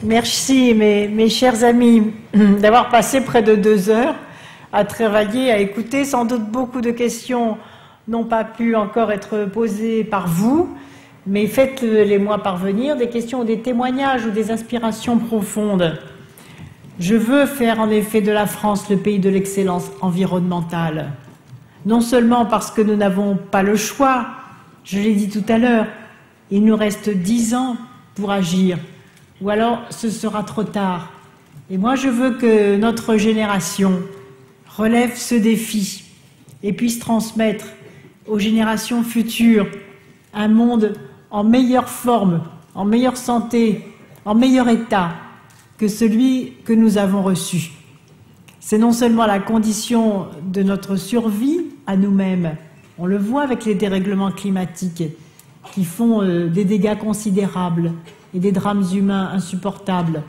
Merci, mes chers amis, d'avoir passé près de 2 heures à travailler, à écouter. Sans doute beaucoup de questions n'ont pas pu encore être posées par vous, mais faites-les moi parvenir, des questions ou des témoignages ou des inspirations profondes. Je veux faire en effet de la France le pays de l'excellence environnementale, non seulement parce que nous n'avons pas le choix, je l'ai dit tout à l'heure, il nous reste 10 ans pour agir, ou alors ce sera trop tard. Et moi je veux que notre génération relève ce défi et puisse transmettre aux générations futures un monde en meilleure forme, en meilleure santé, en meilleur état que celui que nous avons reçu. C'est non seulement la condition de notre survie à nous-mêmes, on le voit avec les dérèglements climatiques qui font des dégâts considérables et des drames humains insupportables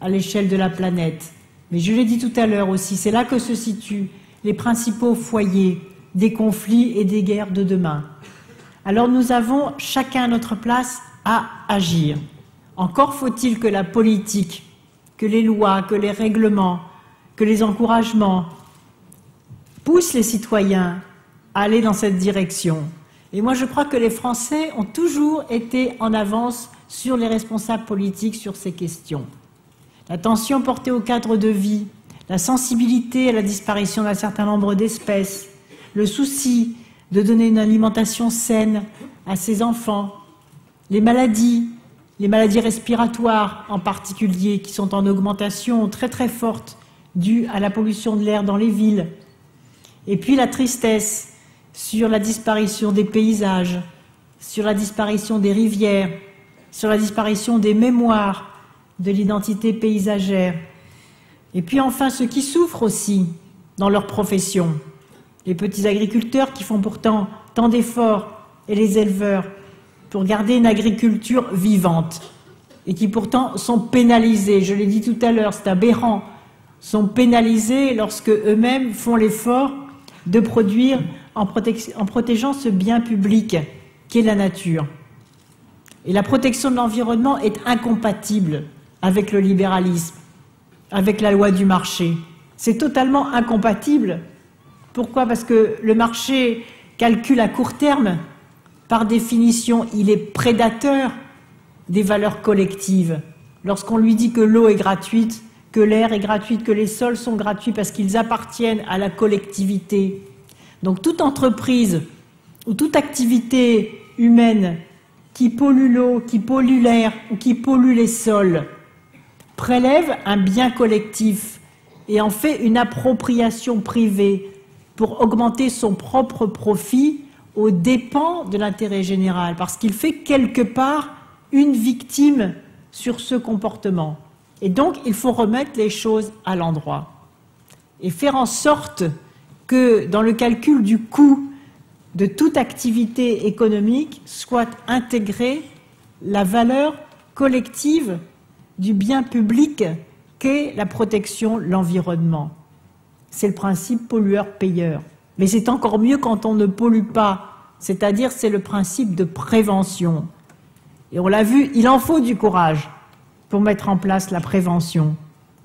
à l'échelle de la planète. Mais je l'ai dit tout à l'heure aussi, c'est là que se situent les principaux foyers des conflits et des guerres de demain. Alors nous avons chacun à notre place à agir. Encore faut-il que la politique, que les lois, que les règlements, que les encouragements poussent les citoyens à aller dans cette direction. Et moi je crois que les Français ont toujours été en avance sur les responsables politiques sur ces questions. L'attention portée au cadre de vie, la sensibilité à la disparition d'un certain nombre d'espèces, le souci de donner une alimentation saine à ses enfants, les maladies respiratoires en particulier, qui sont en augmentation très très forte due à la pollution de l'air dans les villes, et puis la tristesse sur la disparition des paysages, sur la disparition des rivières, sur la disparition des mémoires, de l'identité paysagère. Et puis enfin ceux qui souffrent aussi dans leur profession, les petits agriculteurs qui font pourtant tant d'efforts et les éleveurs pour garder une agriculture vivante et qui pourtant sont pénalisés, je l'ai dit tout à l'heure, c'est aberrant, sont pénalisés lorsque eux-mêmes font l'effort de produire en protégeant ce bien public qu'est la nature. Et la protection de l'environnement est incompatible avec le libéralisme, avec la loi du marché. C'est totalement incompatible. Pourquoi? Parce que le marché calcule à court terme. Par définition, il est prédateur des valeurs collectives. Lorsqu'on lui dit que l'eau est gratuite, que l'air est gratuit, que les sols sont gratuits parce qu'ils appartiennent à la collectivité. Donc toute entreprise ou toute activité humaine qui pollue l'eau, qui pollue l'air ou qui pollue les sols prélève un bien collectif et en fait une appropriation privée pour augmenter son propre profit aux dépens de l'intérêt général, parce qu'il fait quelque part une victime sur ce comportement. Et donc il faut remettre les choses à l'endroit et faire en sorte que dans le calcul du coût de toute activité économique soit intégrée la valeur collective du bien public qu'est la protection de l'environnement. C'est le principe pollueur-payeur. Mais c'est encore mieux quand on ne pollue pas, c'est-à-dire c'est le principe de prévention. Et on l'a vu, il en faut du courage pour mettre en place la prévention.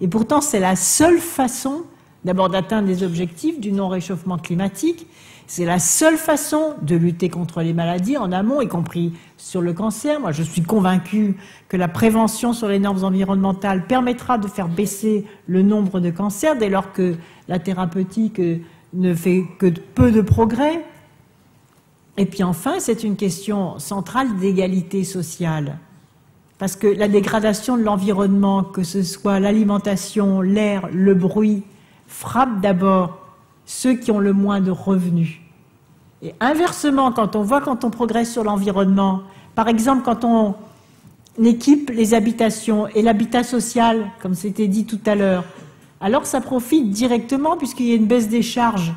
Et pourtant, c'est la seule façon d'abord d'atteindre les objectifs du non-réchauffement climatique. C'est la seule façon de lutter contre les maladies en amont, y compris sur le cancer. Moi, je suis convaincue que la prévention sur les normes environnementales permettra de faire baisser le nombre de cancers dès lors que la thérapeutique ne fait que peu de progrès. Et puis enfin, c'est une question centrale d'égalité sociale. Parce que la dégradation de l'environnement, que ce soit l'alimentation, l'air, le bruit, frappe d'abord ceux qui ont le moins de revenus. Et inversement, quand on progresse sur l'environnement, par exemple quand on équipe les habitations et l'habitat social, comme c'était dit tout à l'heure, alors ça profite directement puisqu'il y a une baisse des charges.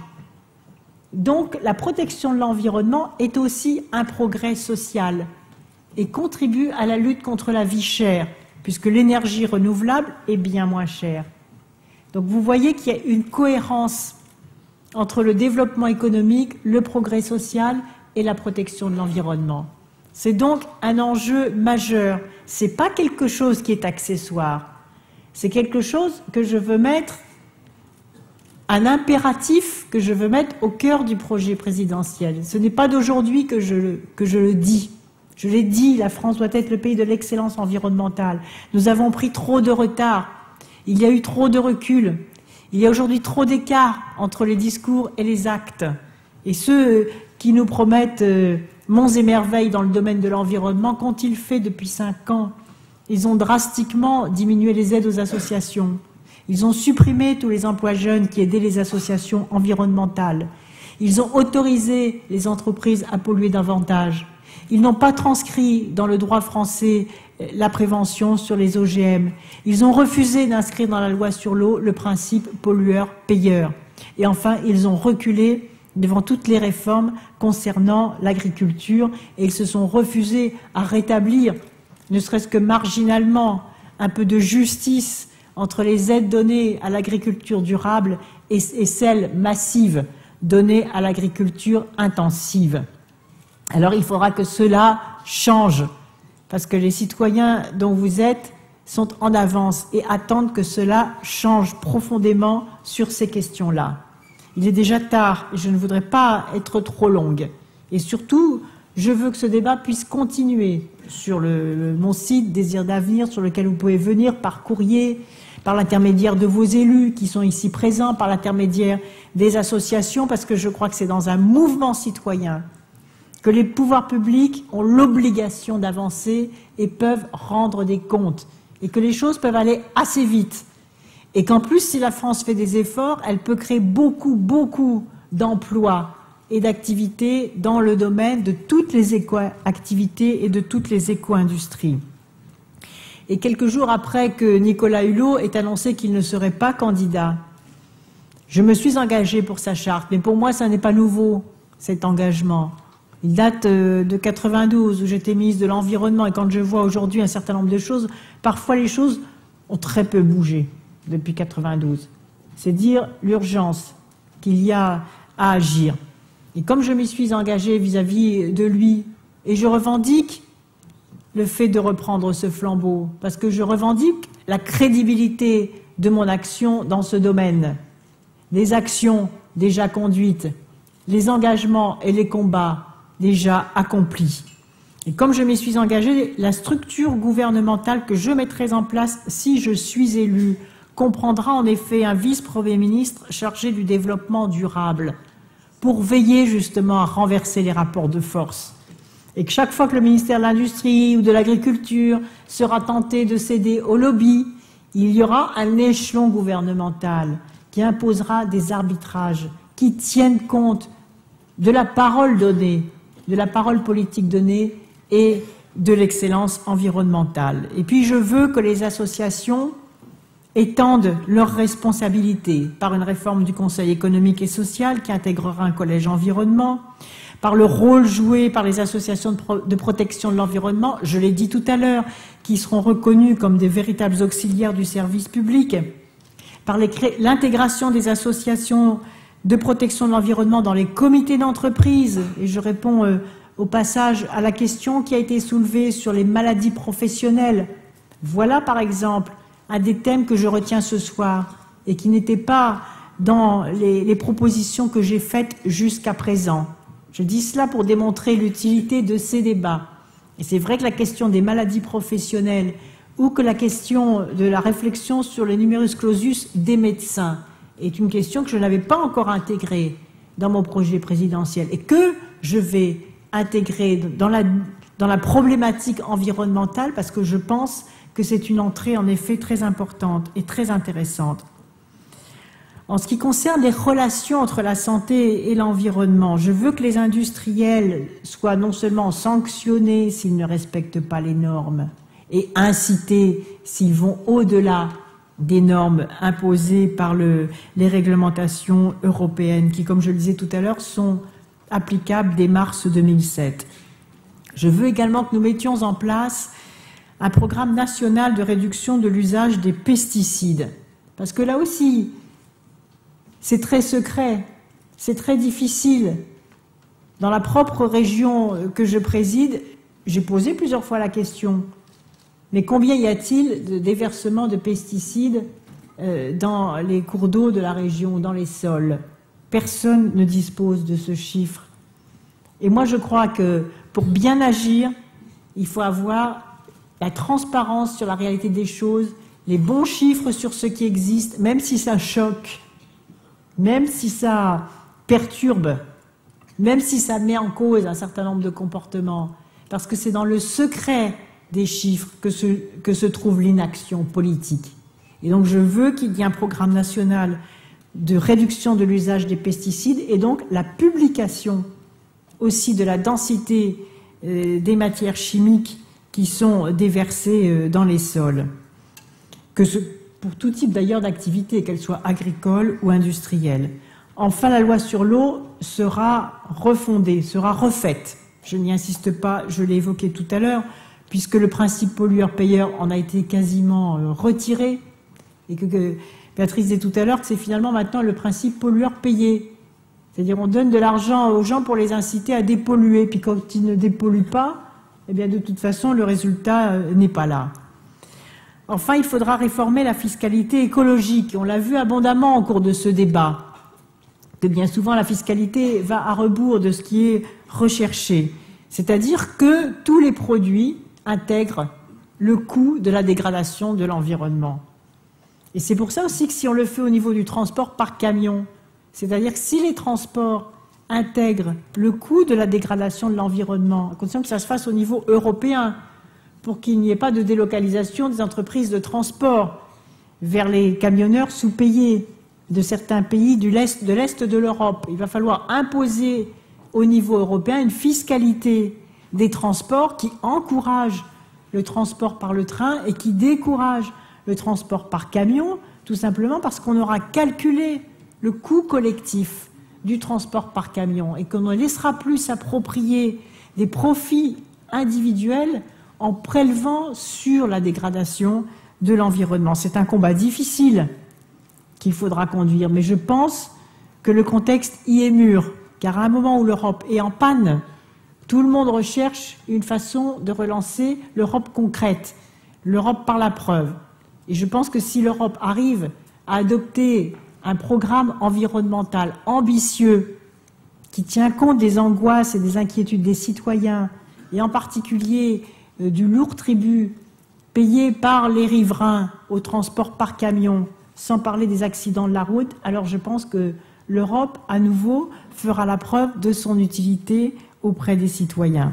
Donc la protection de l'environnement est aussi un progrès social et contribue à la lutte contre la vie chère, puisque l'énergie renouvelable est bien moins chère. Donc vous voyez qu'il y a une cohérence entre le développement économique, le progrès social et la protection de l'environnement. C'est donc un enjeu majeur. Ce n'est pas quelque chose qui est accessoire. C'est quelque chose que je veux mettre, un impératif que je veux mettre au cœur du projet présidentiel. Ce n'est pas d'aujourd'hui que je le dis. Je l'ai dit, la France doit être le pays de l'excellence environnementale. Nous avons pris trop de retard. Il y a eu trop de recul. Il y a aujourd'hui trop d'écart entre les discours et les actes. Et ceux qui nous promettent monts et merveilles dans le domaine de l'environnement, qu'ont-ils fait depuis 5 ans? Ils ont drastiquement diminué les aides aux associations. Ils ont supprimé tous les emplois jeunes qui aidaient les associations environnementales. Ils ont autorisé les entreprises à polluer davantage. Ils n'ont pas transcrit dans le droit français la prévention sur les OGM. Ils ont refusé d'inscrire dans la loi sur l'eau le principe pollueur-payeur. Et enfin, ils ont reculé devant toutes les réformes concernant l'agriculture et ils se sont refusés à rétablir, ne serait-ce que marginalement, un peu de justice entre les aides données à l'agriculture durable et celles massives données à l'agriculture intensive. Alors il faudra que cela change, parce que les citoyens dont vous êtes sont en avance et attendent que cela change profondément sur ces questions-là. Il est déjà tard et je ne voudrais pas être trop longue. Et surtout, je veux que ce débat puisse continuer sur mon site Désir d'avenir, sur lequel vous pouvez venir par courrier, par l'intermédiaire de vos élus qui sont ici présents, par l'intermédiaire des associations, parce que je crois que c'est dans un mouvement citoyen que les pouvoirs publics ont l'obligation d'avancer et peuvent rendre des comptes, et que les choses peuvent aller assez vite. Et qu'en plus, si la France fait des efforts, elle peut créer beaucoup d'emplois et d'activités dans le domaine de toutes les éco-activités et de toutes les éco-industries. Et quelques jours après que Nicolas Hulot ait annoncé qu'il ne serait pas candidat, je me suis engagée pour sa charte, mais pour moi, ça n'est pas nouveau, cet engagement. Il date de 92, où j'étais ministre de l'Environnement, et quand je vois aujourd'hui un certain nombre de choses, parfois les choses ont très peu bougé depuis 92. C'est dire l'urgence qu'il y a à agir. Et comme je m'y suis engagée vis-à-vis de lui, et je revendique le fait de reprendre ce flambeau, parce que je revendique la crédibilité de mon action dans ce domaine, les actions déjà conduites, les engagements et les combats déjà accomplis. Et comme je m'y suis engagée, la structure gouvernementale que je mettrai en place si je suis élu comprendra en effet un vice-premier ministre chargé du développement durable pour veiller justement à renverser les rapports de force. Et que chaque fois que le ministère de l'Industrie ou de l'Agriculture sera tenté de céder au lobby, il y aura un échelon gouvernemental qui imposera des arbitrages qui tiennent compte de la parole donnée, de la parole politique donnée et de l'excellence environnementale. Et puis je veux que les associations étendent leurs responsabilités par une réforme du Conseil économique et social qui intégrera un collège environnement, par le rôle joué par les associations de protection de l'environnement, je l'ai dit tout à l'heure, qui seront reconnues comme des véritables auxiliaires du service public, par l'intégration des associations de protection de l'environnement dans les comités d'entreprise, et je réponds au passage à la question qui a été soulevée sur les maladies professionnelles. Voilà par exemple un des thèmes que je retiens ce soir et qui n'était pas dans les propositions que j'ai faites jusqu'à présent. Je dis cela pour démontrer l'utilité de ces débats. Et c'est vrai que la question des maladies professionnelles ou que la question de la réflexion sur le numerus clausus des médecins est une question que je n'avais pas encore intégrée dans mon projet présidentiel et que je vais intégrer dans la problématique environnementale parce que je pense que c'est une entrée en effet très importante et très intéressante. En ce qui concerne les relations entre la santé et l'environnement, je veux que les industriels soient non seulement sanctionnés s'ils ne respectent pas les normes et incités s'ils vont au-delà des normes imposées par les réglementations européennes qui, comme je le disais tout à l'heure, sont applicables dès mars 2007. Je veux également que nous mettions en place un programme national de réduction de l'usage des pesticides. Parce que là aussi, c'est très secret, c'est très difficile. Dans la propre région que je préside, j'ai posé plusieurs fois la question, mais combien y a-t-il de déversements de pesticides dans les cours d'eau de la région, dans les sols? Personne ne dispose de ce chiffre. Et moi, je crois que pour bien agir, il faut avoir la transparence sur la réalité des choses, les bons chiffres sur ce qui existe, même si ça choque, même si ça perturbe, même si ça met en cause un certain nombre de comportements, parce que c'est dans le secret des chiffres que se trouve l'inaction politique. Et donc je veux qu'il y ait un programme national de réduction de l'usage des pesticides et donc la publication aussi de la densité des matières chimiques qui sont déversées dans les sols, pour tout type d'ailleurs d'activité, qu'elle soit agricole ou industrielle. Enfin, la loi sur l'eau sera refondée, sera refaite. Je n'y insiste pas, je l'ai évoqué tout à l'heure, puisque le principe pollueur-payeur en a été quasiment retiré, et que Béatrice disait tout à l'heure que c'est finalement maintenant le principe pollueur-payé. C'est-à-dire on donne de l'argent aux gens pour les inciter à dépolluer, puis quand ils ne dépolluent pas, eh bien de toute façon le résultat n'est pas là. Enfin, il faudra réformer la fiscalité écologique. On l'a vu abondamment au cours de ce débat, que bien souvent la fiscalité va à rebours de ce qui est recherché. C'est-à-dire que tous les produits intègrent le coût de la dégradation de l'environnement. Et c'est pour ça aussi que si on le fait au niveau du transport par camion, c'est-à-dire que si les transports intègrent le coût de la dégradation de l'environnement, à condition que ça se fasse au niveau européen, pour qu'il n'y ait pas de délocalisation des entreprises de transport vers les camionneurs sous-payés de certains pays de l'Est de l'Europe. Il va falloir imposer au niveau européen une fiscalité des transports qui encourage le transport par le train et qui décourage le transport par camion, tout simplement parce qu'on aura calculé le coût collectif du transport par camion et qu'on ne laissera plus s'approprier des profits individuels en prélevant sur la dégradation de l'environnement. C'est un combat difficile qu'il faudra conduire, mais je pense que le contexte y est mûr, car à un moment où l'Europe est en panne, tout le monde recherche une façon de relancer l'Europe concrète, l'Europe par la preuve. Et je pense que si l'Europe arrive à adopter un programme environnemental ambitieux qui tient compte des angoisses et des inquiétudes des citoyens, et en particulier du lourd tribut payé par les riverains au transport par camion, sans parler des accidents de la route, alors je pense que l'Europe, à nouveau, fera la preuve de son utilité auprès des citoyens.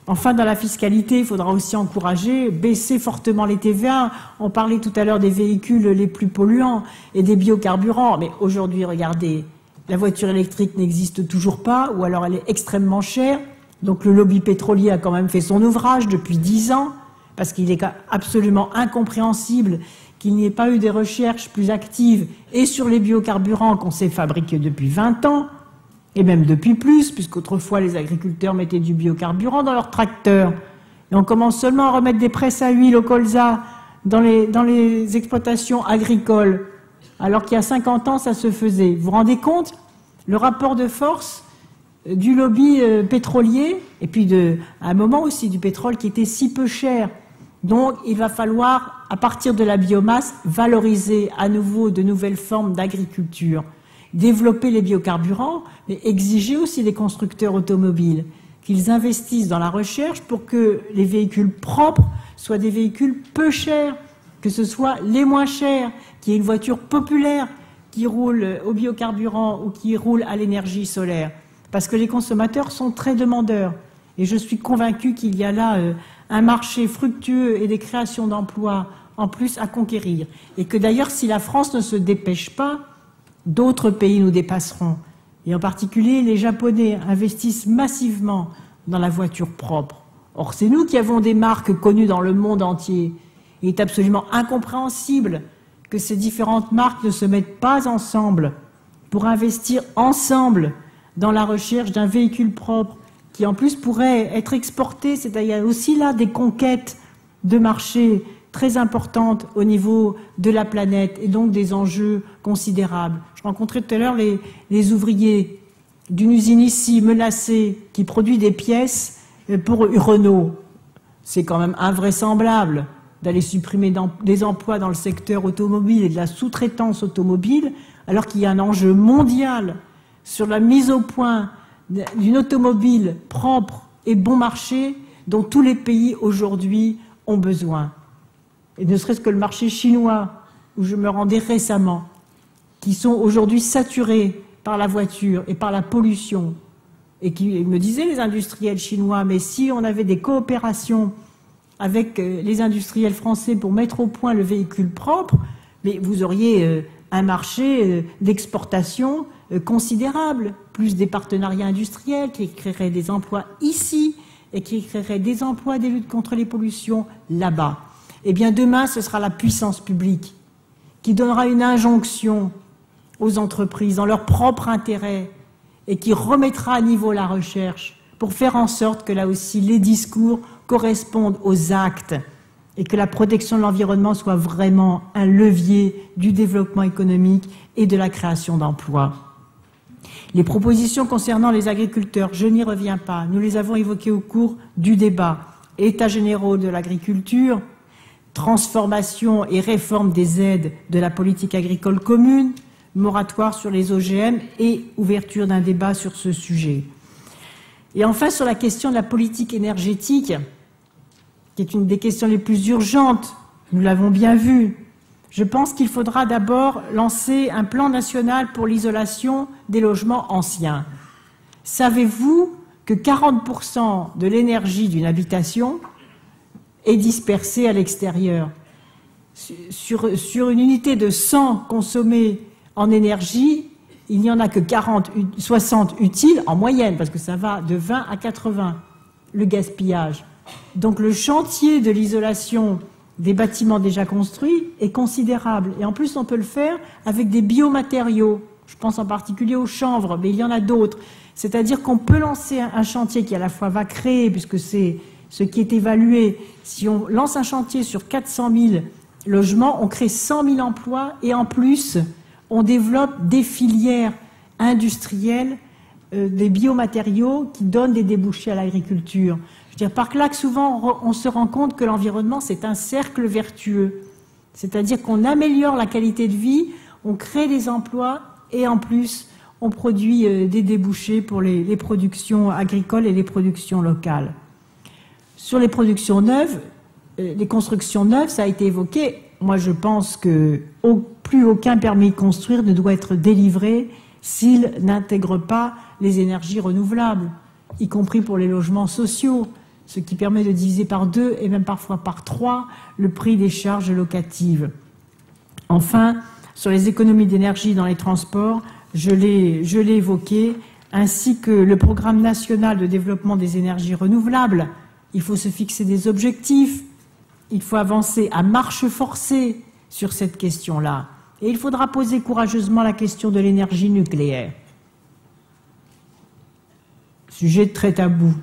Enfin, dans la fiscalité, il faudra aussi encourager, baisser fortement les TVA. On parlait tout à l'heure des véhicules les plus polluants et des biocarburants. Mais aujourd'hui, regardez, la voiture électrique n'existe toujours pas, ou alors elle est extrêmement chère. Donc le lobby pétrolier a quand même fait son ouvrage depuis 10 ans, parce qu'il est absolument incompréhensible qu'il n'y ait pas eu des recherches plus actives et sur les biocarburants qu'on sait fabriquer depuis 20 ans, et même depuis plus, puisqu'autrefois les agriculteurs mettaient du biocarburant dans leurs tracteurs. Et on commence seulement à remettre des presses à huile au colza dans les exploitations agricoles, alors qu'il y a 50 ans, ça se faisait. Vous vous rendez compte le rapport de force du lobby pétrolier, et puis à un moment aussi du pétrole qui était si peu cher. Donc il va falloir, à partir de la biomasse, valoriser à nouveau de nouvelles formes d'agriculture, développer les biocarburants, mais exiger aussi des constructeurs automobiles qu'ils investissent dans la recherche pour que les véhicules propres soient des véhicules peu chers, que ce soit les moins chers, qu'il y ait une voiture populaire qui roule au biocarburant ou qui roule à l'énergie solaire. Parce que les consommateurs sont très demandeurs. Et je suis convaincue qu'il y a là un marché fructueux et des créations d'emplois en plus à conquérir. Et que d'ailleurs, si la France ne se dépêche pas, d'autres pays nous dépasseront. Et en particulier, les Japonais investissent massivement dans la voiture propre. Or, c'est nous qui avons des marques connues dans le monde entier. Il est absolument incompréhensible que ces différentes marques ne se mettent pas ensemble pour investir ensemble dans la recherche d'un véhicule propre qui en plus pourrait être exporté. C'est-à-dire, il y a aussi là des conquêtes de marché très importantes au niveau de la planète et donc des enjeux considérables. Je rencontrais tout à l'heure les ouvriers d'une usine ici menacée qui produit des pièces pour Renault. c'est quand même invraisemblable d'aller supprimer des emplois dans le secteur automobile et de la sous-traitance automobile, alors qu'il y a un enjeu mondial sur la mise au point d'une automobile propre et bon marché dont tous les pays aujourd'hui ont besoin. Et ne serait-ce que le marché chinois, où je me rendais récemment, qui sont aujourd'hui saturés par la voiture et par la pollution, et qui me disaient les industriels chinois, mais si on avait des coopérations avec les industriels français pour mettre au point le véhicule propre, mais vous auriez un marché d'exportation considérable, plus des partenariats industriels qui créeraient des emplois ici et qui créeraient des emplois des luttes contre les pollutions là-bas. Eh bien demain, ce sera la puissance publique qui donnera une injonction aux entreprises dans leur propre intérêt et qui remettra à niveau la recherche pour faire en sorte que là aussi les discours correspondent aux actes et que la protection de l'environnement soit vraiment un levier du développement économique et de la création d'emplois. Les propositions concernant les agriculteurs, je n'y reviens pas, nous les avons évoquées au cours du débat. États généraux de l'agriculture, transformation et réforme des aides de la politique agricole commune, moratoire sur les OGM et ouverture d'un débat sur ce sujet. Et enfin, sur la question de la politique énergétique, qui est une des questions les plus urgentes, nous l'avons bien vu, je pense qu'il faudra d'abord lancer un plan national pour l'isolation des logements anciens. Savez-vous que 40% de l'énergie d'une habitation est dispersée à l'extérieur? Sur une unité de 100 consommée en énergie, il n'y en a que 60 utiles en moyenne, parce que ça va de 20 à 80, le gaspillage. Donc le chantier de l'isolation des bâtiments déjà construits est considérable. Et en plus, on peut le faire avec des biomatériaux. Je pense en particulier au chanvre, mais il y en a d'autres. C'est-à-dire qu'on peut lancer un chantier qui à la fois va créer, puisque c'est ce qui est évalué, si on lance un chantier sur 400 000 logements, on crée 100 000 emplois et en plus, on développe des filières industrielles, des biomatériaux qui donnent des débouchés à l'agriculture. Je veux dire par là que souvent on se rend compte que l'environnement c'est un cercle vertueux. C'est-à-dire qu'on améliore la qualité de vie, on crée des emplois et en plus on produit des débouchés pour les productions agricoles et les productions locales. Sur les productions neuves, les constructions neuves, ça a été évoqué. Moi je pense que plus aucun permis de construire ne doit être délivré s'il n'intègre pas les énergies renouvelables, y compris pour les logements sociaux, ce qui permet de diviser par 2 et même parfois par 3 le prix des charges locatives. Enfin, sur les économies d'énergie dans les transports, je l'ai évoqué, ainsi que le programme national de développement des énergies renouvelables. Il faut se fixer des objectifs, il faut avancer à marche forcée sur cette question-là. Et il faudra poser courageusement la question de l'énergie nucléaire. Sujet très tabou.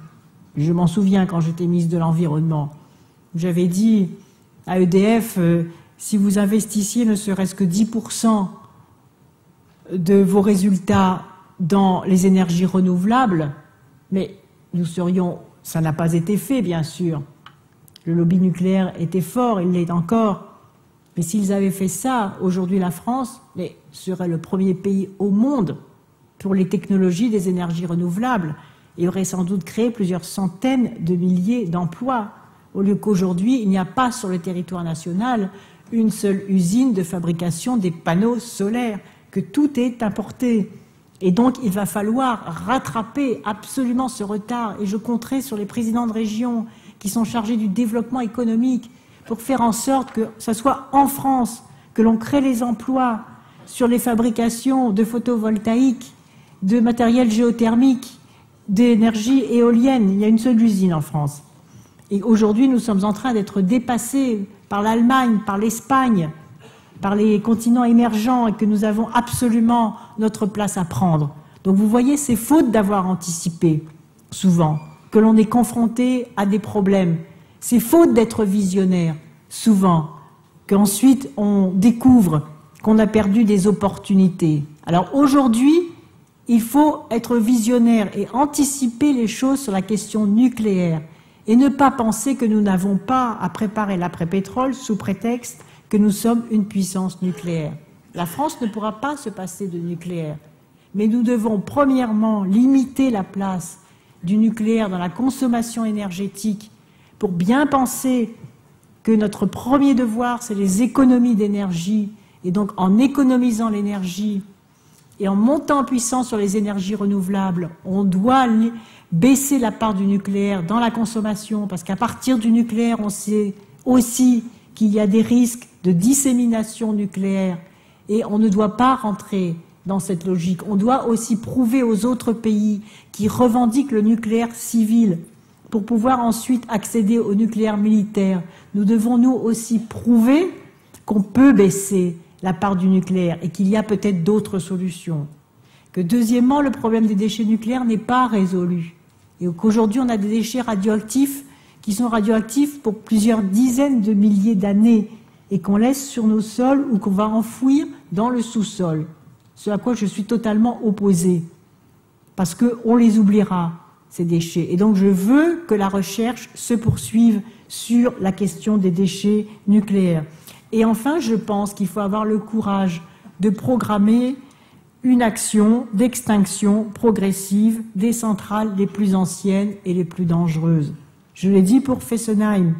Je m'en souviens quand j'étais ministre de l'Environnement. J'avais dit à EDF, si vous investissiez ne serait-ce que 10% de vos résultats dans les énergies renouvelables, mais nous serions, ça n'a pas été fait bien sûr. Le lobby nucléaire était fort, il l'est encore. Mais s'ils avaient fait ça, aujourd'hui la France serait le premier pays au monde pour les technologies des énergies renouvelables et aurait sans doute créé plusieurs centaines de milliers d'emplois, au lieu qu'aujourd'hui, il n'y a pas sur le territoire national une seule usine de fabrication des panneaux solaires, que tout est importé. Et donc, il va falloir rattraper absolument ce retard. Et je compterai sur les présidents de région qui sont chargés du développement économique pour faire en sorte que ce soit en France que l'on crée les emplois sur les fabrications de photovoltaïques, de matériel géothermique, d'énergie éolienne. Il y a une seule usine en France. Et aujourd'hui, nous sommes en train d'être dépassés par l'Allemagne, par l'Espagne, par les continents émergents et que nous avons absolument notre place à prendre. Donc vous voyez, c'est faute d'avoir anticipé, souvent, que l'on est confronté à des problèmes. C'est faute d'être visionnaire, souvent, qu'ensuite on découvre qu'on a perdu des opportunités. Alors aujourd'hui, il faut être visionnaire et anticiper les choses sur la question nucléaire et ne pas penser que nous n'avons pas à préparer l'après-pétrole sous prétexte que nous sommes une puissance nucléaire. La France ne pourra pas se passer de nucléaire, mais nous devons premièrement limiter la place du nucléaire dans la consommation énergétique pour bien penser que notre premier devoir, c'est les économies d'énergie, et donc en économisant l'énergie et en montant en puissance sur les énergies renouvelables, on doit baisser la part du nucléaire dans la consommation, parce qu'à partir du nucléaire, on sait aussi qu'il y a des risques de dissémination nucléaire, et on ne doit pas rentrer dans cette logique. On doit aussi prouver aux autres pays qui revendiquent le nucléaire civil pour pouvoir ensuite accéder au nucléaire militaire. Nous devons nous aussi prouver qu'on peut baisser la part du nucléaire et qu'il y a peut-être d'autres solutions. Que deuxièmement, le problème des déchets nucléaires n'est pas résolu. Et qu'aujourd'hui, on a des déchets radioactifs qui sont radioactifs pour plusieurs dizaines de milliers d'années et qu'on laisse sur nos sols ou qu'on va enfouir dans le sous-sol. Ce à quoi je suis totalement opposée, parce qu'on les oubliera, ces déchets. Et donc je veux que la recherche se poursuive sur la question des déchets nucléaires. Et enfin, je pense qu'il faut avoir le courage de programmer une action d'extinction progressive des centrales les plus anciennes et les plus dangereuses. Je l'ai dit pour Fessenheim,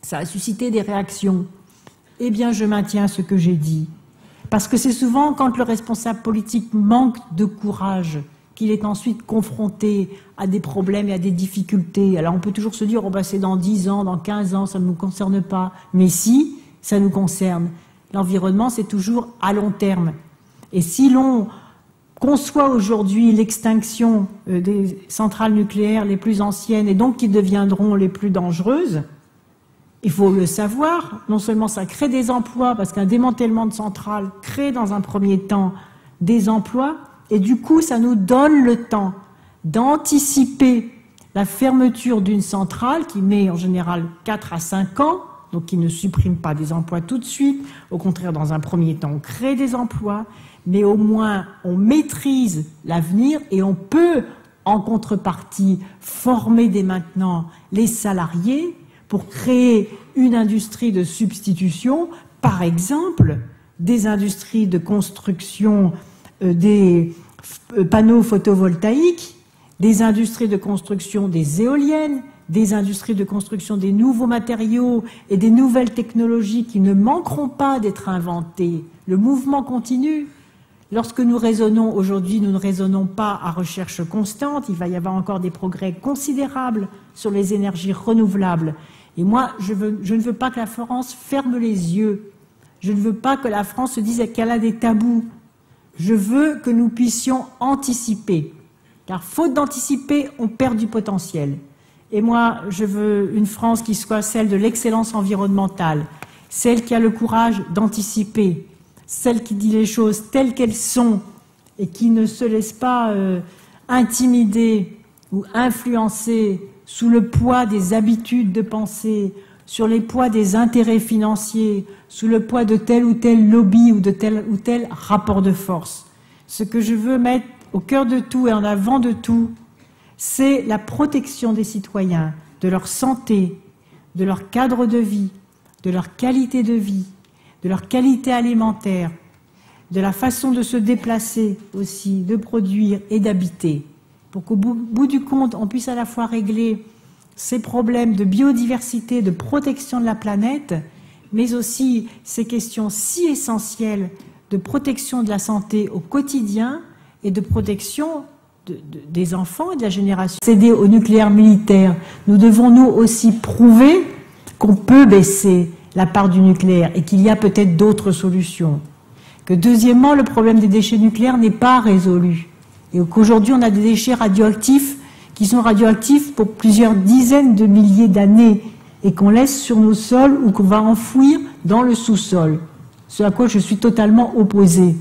ça a suscité des réactions. Eh bien, je maintiens ce que j'ai dit. Parce que c'est souvent quand le responsable politique manque de courage qu'il est ensuite confronté à des problèmes et à des difficultés. Alors on peut toujours se dire, oh ben c'est dans 10 ans, dans 15 ans, ça ne nous concerne pas. Mais si, ça nous concerne. L'environnement, c'est toujours à long terme. Et si l'on conçoit aujourd'hui l'extinction des centrales nucléaires les plus anciennes et donc qui deviendront les plus dangereuses, il faut le savoir, non seulement ça crée des emplois, parce qu'un démantèlement de centrales crée dans un premier temps des emplois, et du coup ça nous donne le temps d'anticiper la fermeture d'une centrale qui met en général 4 à 5 ans, donc qui ne supprime pas des emplois tout de suite, au contraire dans un premier temps on crée des emplois, mais au moins on maîtrise l'avenir et on peut en contrepartie former dès maintenant les salariés pour créer une industrie de substitution, par exemple des industries de construction des panneaux photovoltaïques, des industries de construction des éoliennes, des industries de construction des nouveaux matériaux et des nouvelles technologies qui ne manqueront pas d'être inventées. Le mouvement continue. Lorsque nous raisonnons aujourd'hui, nous ne raisonnons pas à recherche constante, il va y avoir encore des progrès considérables sur les énergies renouvelables. Et moi, je ne veux pas que la France ferme les yeux. Je ne veux pas que la France se dise qu'elle a des tabous. Je veux que nous puissions anticiper. Car faute d'anticiper, on perd du potentiel. Et moi, je veux une France qui soit celle de l'excellence environnementale, celle qui a le courage d'anticiper, celle qui dit les choses telles qu'elles sont et qui ne se laisse pas intimider ou influencer sous le poids des habitudes de pensée, sur les poids des intérêts financiers, sous le poids de tel ou tel lobby ou de tel ou tel rapport de force. Ce que je veux mettre au cœur de tout et en avant de tout, c'est la protection des citoyens, de leur santé, de leur cadre de vie, de leur qualité de vie, de leur qualité alimentaire, de la façon de se déplacer aussi, de produire et d'habiter, pour qu'au bout du compte, on puisse à la fois régler ces problèmes de biodiversité, de protection de la planète, mais aussi ces questions si essentielles de protection de la santé au quotidien et de protection des enfants et de la génération. Céder au nucléaire militaire, nous devons nous aussi prouver qu'on peut baisser la part du nucléaire et qu'il y a peut-être d'autres solutions. Que deuxièmement, le problème des déchets nucléaires n'est pas résolu. Et qu'aujourd'hui, on a des déchets radioactifs qui sont radioactifs pour plusieurs dizaines de milliers d'années et qu'on laisse sur nos sols ou qu'on va enfouir dans le sous-sol. Ce à quoi je suis totalement opposée.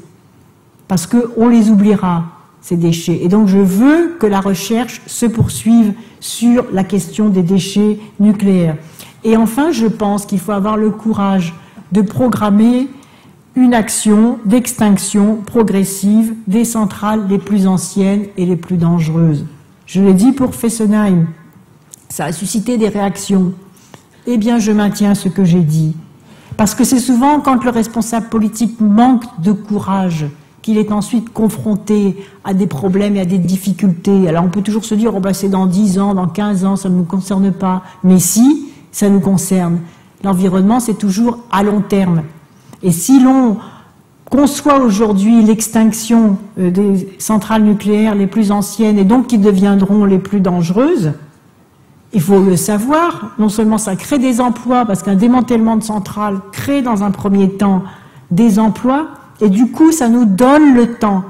Parce qu'on les oubliera, ces déchets. Et donc je veux que la recherche se poursuive sur la question des déchets nucléaires. Et enfin, je pense qu'il faut avoir le courage de programmer une action d'extinction progressive des centrales les plus anciennes et les plus dangereuses. Je l'ai dit pour Fessenheim, Ça a suscité des réactions. Eh bien, je maintiens ce que j'ai dit. Parce que c'est souvent quand le responsable politique manque de courage qu'il est ensuite confronté à des problèmes et à des difficultés. Alors on peut toujours se dire, oh ben c'est dans 10 ans, dans 15 ans, ça ne nous concerne pas. Mais si, ça nous concerne. L'environnement, c'est toujours à long terme. Et si l'on conçoit aujourd'hui l'extinction des centrales nucléaires les plus anciennes et donc qui deviendront les plus dangereuses, il faut le savoir, non seulement ça crée des emplois, parce qu'un démantèlement de centrales crée dans un premier temps des emplois, et du coup ça nous donne le temps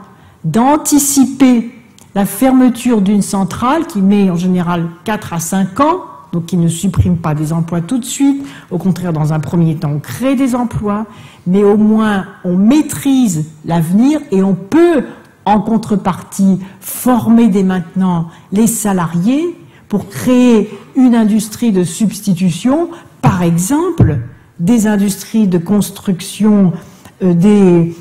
d'anticiper la fermeture d'une centrale qui met en général 4 à 5 ans, donc qui ne supprime pas des emplois tout de suite, au contraire dans un premier temps on crée des emplois, mais au moins on maîtrise l'avenir et on peut en contrepartie former dès maintenant les salariés pour créer une industrie de substitution, par exemple des industries de construction des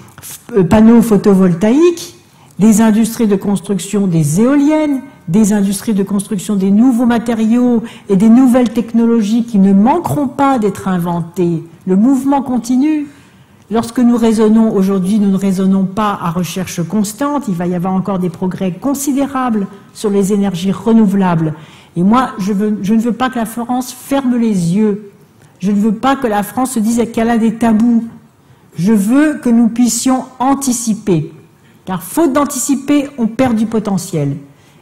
panneaux photovoltaïques, des industries de construction des éoliennes, des industries de construction des nouveaux matériaux et des nouvelles technologies qui ne manqueront pas d'être inventées. Le mouvement continue. Lorsque nous raisonnons aujourd'hui, nous ne raisonnons pas à recherche constante, il va y avoir encore des progrès considérables sur les énergies renouvelables. Et moi, je ne veux pas que la France ferme les yeux. Je ne veux pas que la France se dise qu'elle a des tabous. Je veux que nous puissions anticiper. Car faute d'anticiper, on perd du potentiel.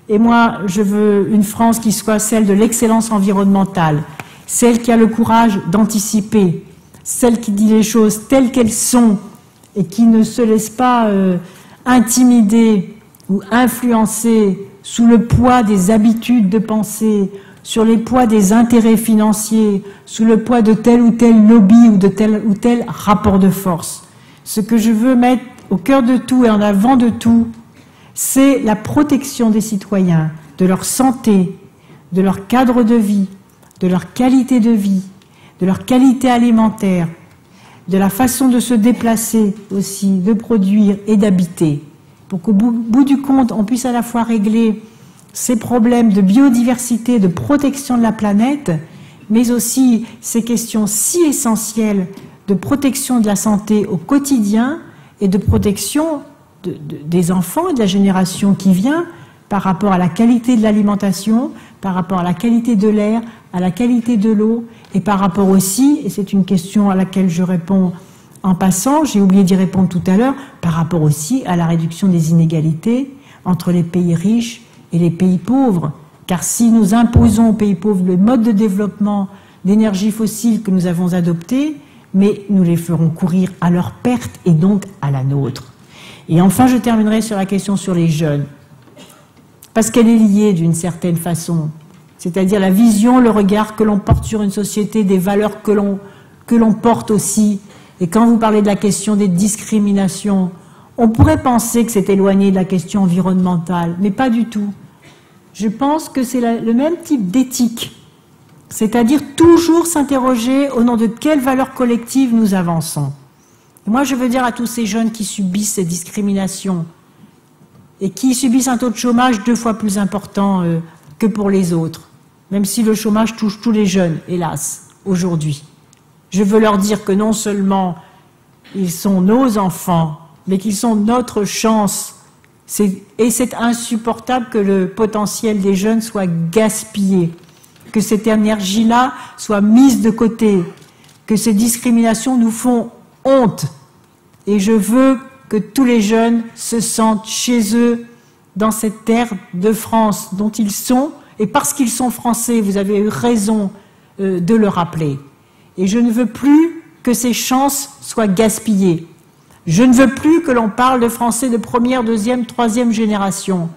Et moi, je veux une France qui soit celle de l'excellence environnementale, celle qui a le courage d'anticiper, celle qui dit les choses telles qu'elles sont et qui ne se laisse pas intimider ou influencer sous le poids des habitudes de pensée, sur les poids des intérêts financiers, sous le poids de tel ou tel lobby ou de tel ou tel rapport de force. Ce que je veux mettre au cœur de tout et en avant de tout, c'est la protection des citoyens, de leur santé, de leur cadre de vie, de leur qualité de vie, de leur qualité alimentaire, de la façon de se déplacer aussi, de produire et d'habiter, pour qu'au bout du compte, on puisse à la fois régler ces problèmes de biodiversité, de protection de la planète, mais aussi ces questions si essentielles de protection de la santé au quotidien et de protection des enfants et de la génération qui vient par rapport à la qualité de l'alimentation, par rapport à la qualité de l'air, à la qualité de l'eau, et par rapport aussi, et c'est une question à laquelle je réponds en passant, j'ai oublié d'y répondre tout à l'heure, par rapport aussi à la réduction des inégalités entre les pays riches et les pays pauvres. Car si nous imposons aux pays pauvres le mode de développement d'énergie fossile que nous avons adopté, mais nous les ferons courir à leur perte et donc à la nôtre. Et enfin, je terminerai sur la question sur les jeunes, parce qu'elle est liée d'une certaine façon, c'est-à-dire la vision, le regard que l'on porte sur une société, des valeurs que l'on porte aussi. Et quand vous parlez de la question des discriminations, on pourrait penser que c'est éloigné de la question environnementale, mais pas du tout. Je pense que c'est le même type d'éthique, c'est-à-dire toujours s'interroger au nom de quelles valeurs collectives nous avançons. Et moi, je veux dire à tous ces jeunes qui subissent ces discriminations et qui subissent un taux de chômage 2 fois plus important que pour les autres, même si le chômage touche tous les jeunes, hélas, aujourd'hui. Je veux leur dire que non seulement ils sont nos enfants, mais qu'ils sont notre chance. Et c'est insupportable que le potentiel des jeunes soit gaspillé, que cette énergie-là soit mise de côté, que ces discriminations nous font honte. Et je veux que tous les jeunes se sentent chez eux dans cette terre de France dont ils sont, et parce qu'ils sont français, vous avez eu raison de le rappeler. Et je ne veux plus que ces chances soient gaspillées. Je ne veux plus que l'on parle de Français de première, deuxième, troisième génération.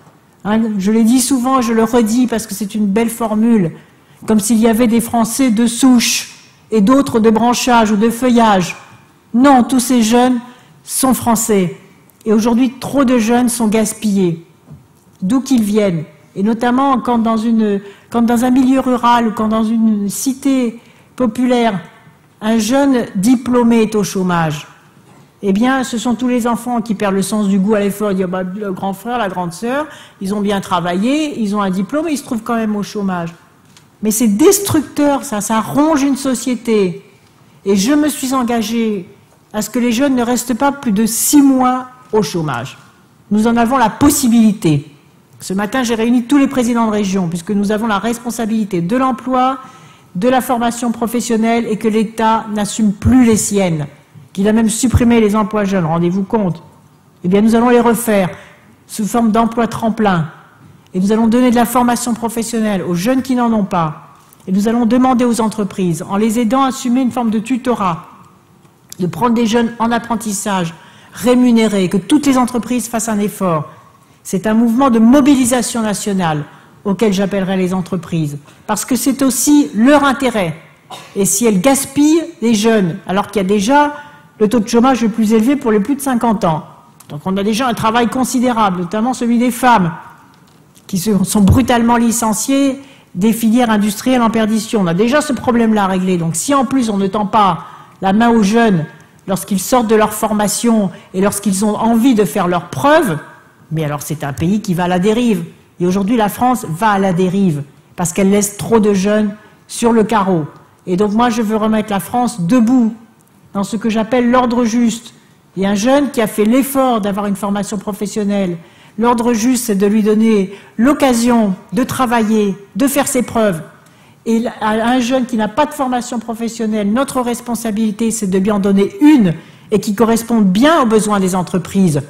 Hein, je l'ai dit souvent, je le redis parce que c'est une belle formule, comme s'il y avait des Français de souche et d'autres de branchage ou de feuillage. Non, tous ces jeunes sont Français. Et aujourd'hui, trop de jeunes sont gaspillés, d'où qu'ils viennent. Et notamment quand dans un milieu rural ou quand dans une cité populaire, un jeune diplômé est au chômage, eh bien, ce sont tous les enfants qui perdent le sens du goût à l'effort. Ils disent, bah, le grand frère, la grande sœur, ils ont bien travaillé, ils ont un diplôme et ils se trouvent quand même au chômage. Mais c'est destructeur, ça ronge une société. Et je me suis engagée à ce que les jeunes ne restent pas plus de 6 mois au chômage. Nous en avons la possibilité. Ce matin, j'ai réuni tous les présidents de région, puisque nous avons la responsabilité de l'emploi, de la formation professionnelle, et que l'État n'assume plus les siennes, qu'il a même supprimé les emplois jeunes, rendez-vous compte. Eh bien, nous allons les refaire sous forme d'emplois tremplin. Et nous allons donner de la formation professionnelle aux jeunes qui n'en ont pas. Et nous allons demander aux entreprises, en les aidant à assumer une forme de tutorat, de prendre des jeunes en apprentissage, rémunérés, que toutes les entreprises fassent un effort. C'est un mouvement de mobilisation nationale auquel j'appellerai les entreprises, parce que c'est aussi leur intérêt. Et si elles gaspillent les jeunes, alors qu'il y a déjà le taux de chômage le plus élevé pour les plus de 50 ans, donc on a déjà un travail considérable, notamment celui des femmes, qui sont brutalement licenciées des filières industrielles en perdition. On a déjà ce problème-là à régler. Donc si en plus on ne tend pas la main aux jeunes lorsqu'ils sortent de leur formation et lorsqu'ils ont envie de faire leurs preuves, mais alors c'est un pays qui va à la dérive. Et aujourd'hui la France va à la dérive parce qu'elle laisse trop de jeunes sur le carreau. Et donc moi je veux remettre la France debout dans ce que j'appelle l'ordre juste. Il y a un jeune qui a fait l'effort d'avoir une formation professionnelle. L'ordre juste, c'est de lui donner l'occasion de travailler, de faire ses preuves. Et à un jeune qui n'a pas de formation professionnelle, notre responsabilité, c'est de lui en donner une et qui corresponde bien aux besoins des entreprises.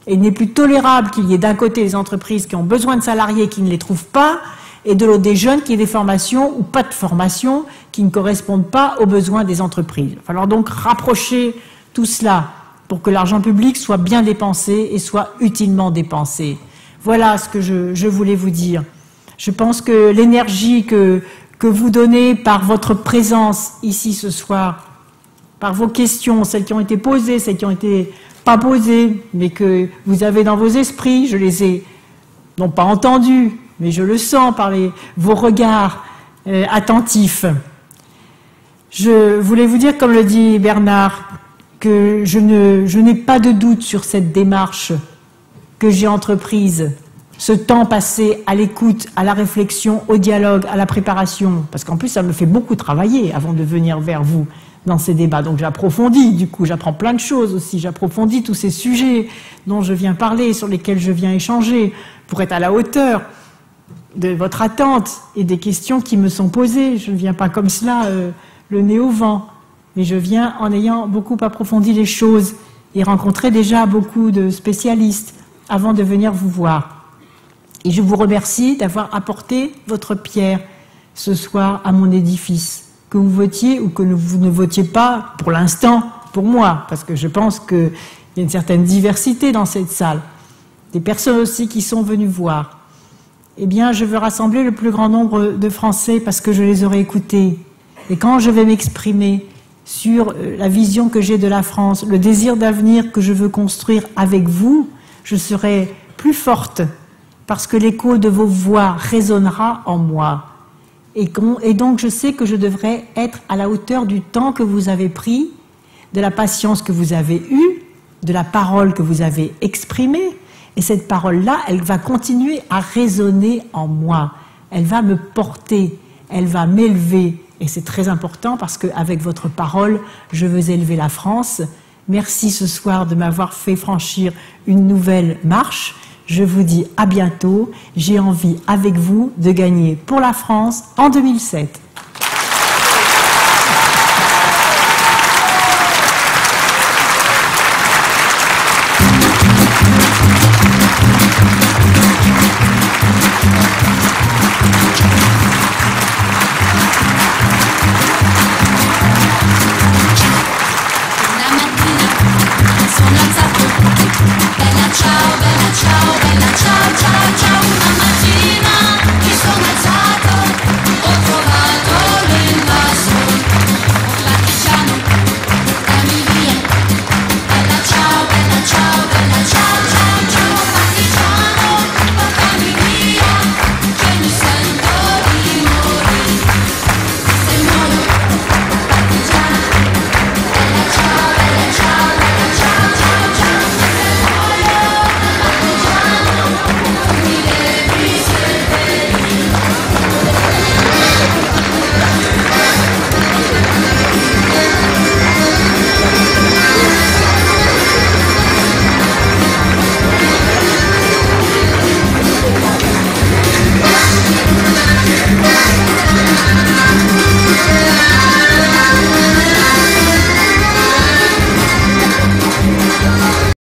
Et il n'est plus tolérable qu'il y ait d'un côté des entreprises qui ont besoin de salariés qui ne les trouvent pas, et de l'autre des jeunes qui aient des formations ou pas de formation qui ne correspondent pas aux besoins des entreprises. Il va falloir donc rapprocher tout cela pour que l'argent public soit bien dépensé et soit utilement dépensé. Voilà ce que je voulais vous dire. Je pense que l'énergie que vous donnez par votre présence ici ce soir, par vos questions, celles qui ont été posées, celles qui ont été pas posées, mais que vous avez dans vos esprits, je les ai non pas entendues, mais je le sens par vos regards attentifs. Je voulais vous dire, comme le dit Bernard, que je n'ai pas de doute sur cette démarche que j'ai entreprise, ce temps passé à l'écoute, à la réflexion, au dialogue, à la préparation, parce qu'en plus ça me fait beaucoup travailler avant de venir vers vous dans ces débats, donc j'approfondis, du coup j'apprends plein de choses aussi, j'approfondis tous ces sujets dont je viens parler, sur lesquels je viens échanger, pour être à la hauteur de votre attente et des questions qui me sont posées. Je ne viens pas comme cela, le nez au vent. Mais je viens en ayant beaucoup approfondi les choses et rencontré déjà beaucoup de spécialistes avant de venir vous voir. Et je vous remercie d'avoir apporté votre pierre ce soir à mon édifice. Que vous votiez ou que vous ne votiez pas, pour l'instant, pour moi, parce que je pense qu'il y a une certaine diversité dans cette salle. Des personnes aussi qui sont venues voir. Eh bien, je veux rassembler le plus grand nombre de Français parce que je les aurai écoutés. Et quand je vais m'exprimer sur la vision que j'ai de la France, le désir d'avenir que je veux construire avec vous, je serai plus forte parce que l'écho de vos voix résonnera en moi. Et donc je sais que je devrais être à la hauteur du temps que vous avez pris, de la patience que vous avez eue, de la parole que vous avez exprimée. Et cette parole-là, elle va continuer à résonner en moi. Elle va me porter, elle va m'élever. Et c'est très important parce qu'avec votre parole, je veux élever la France. Merci ce soir de m'avoir fait franchir une nouvelle marche. Je vous dis à bientôt. J'ai envie avec vous de gagner pour la France en 2007. Bella ciao, bella ciao, bella ciao, ciao, ciao.